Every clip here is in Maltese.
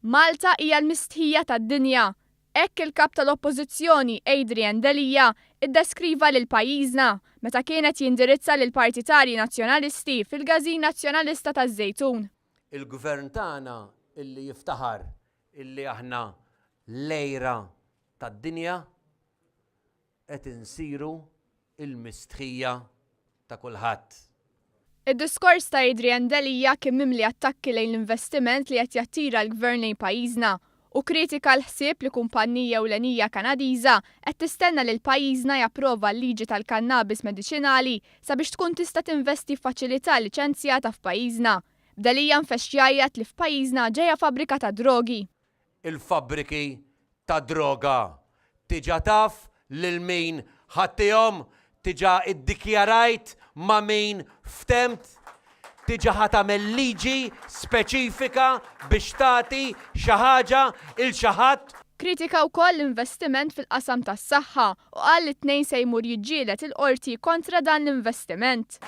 Malta hija l-mistħija tad-dinja. Hekk il-kap tal-Oppożizzjoni Adrian Delija iddeskriva lil pajjiżna meta kienet jindirizza lil partitari nazzjonalisti fil-Gazin Nazzjonalista taż-Żejtun. Il-gvern tagħna illi jiftaħar illi aħna lejra tad-dinja qed insiru il-mistħija ta' kulħadd. Id-diskors ta' Adrian Delija kien mimli attakki lejn l-investiment li qed jattira l-gvern lejn pajjiżna u kritika l-ħsieb li kumpannija ewlenija Kanadiża qed tistenna li l-pajjiżna japprova l-liġi tal-kannabis mediċinali sabiex tkun tista' tinvesti f'faċilità liċenzjata f'pajjiżna. Delija nfexxjajjat li f'pajjiżna ġejja fabbrika ta' drogi. Il-fabbriki ta' droga tiġa taf lil min ħaddihom, tiġa iddikjarajt ma' min ftemt, tiġa ħatamel liġi speċifika biex tagħti xi ħaġa il xi ħadd. Kritika wkoll l-investiment fil-qasam tas-saħħa u qal li t-tnejn se jmur jiġġieled il-qorti kontra dan l-investiment.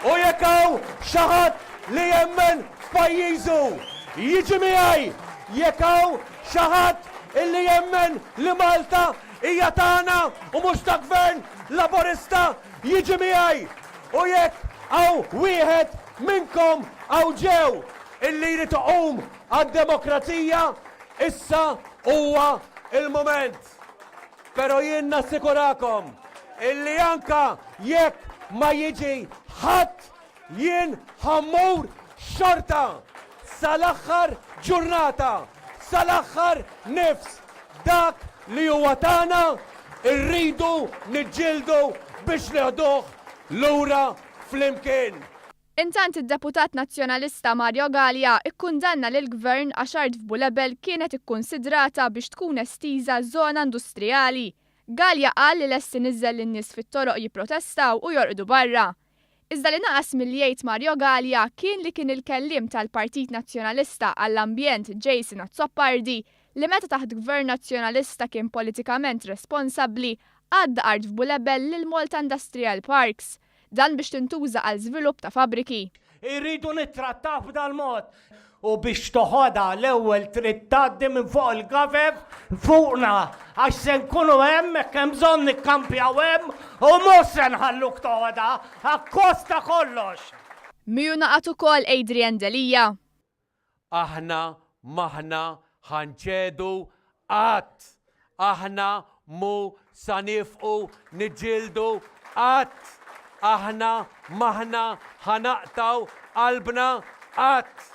U jekk hawn xi ħadd li jemmen f'pajjiżu jiġi miegħi, jekk hawn xi ħadd illi jemmen li Malta hija tagħna u mhux ta' gvern laborista jiġi miegħi. U jekk hawn wieħed minnkom hawn ġew illi jrid iqum għad-demokrazija, issa huwa il-mument. Però jien nassikurakom illi anka jekk ma jiġi ħadd jien ħammur xorta sal-aħħar ġurnata, sal-aħħar nifs dak li huwa tagħna rridu niġġieldu biex neħduh lura flimkien. Intant id-deputat nazzjonalista Mario Gallia ikkundanna lil gvern għax art f'Bulebel kienet ikkunsidrata biex tkun estiża żona industrijali. Gallia qal li lesti niżżel lin-nies fit-toroq jipprotestaw u jorqdu barra. Iżda li naqas milli jgħid Mario Gallia kien li kien il-kelliem tal-Partit Nazzjonalista għall-Ambjent Jason Azzopardi li meta taħt gvern nazzjonalista kien politikament responsabbli għadda art f'Bulebel lil Malta Industrial Parks, dan biex tintuża għal żvilupp ta' fabbriki. Irridu nittrattaw b'dal mod u biex toħodha l-ewwel trid tgħaddi minn fuq il-gaveb fuqna għax se nkunu hemm hekk hemm bżonn nikkampjaw hemm u mhux se nħalluk toħodha akkosta kollox. Miju naqat ukoll Adrian Delija. Aħna maħna ħanċedu qatt. Aħna mu sa nifqu niġġieldu qatt. Aħna maħna ħanaqtaw qalbna qatt.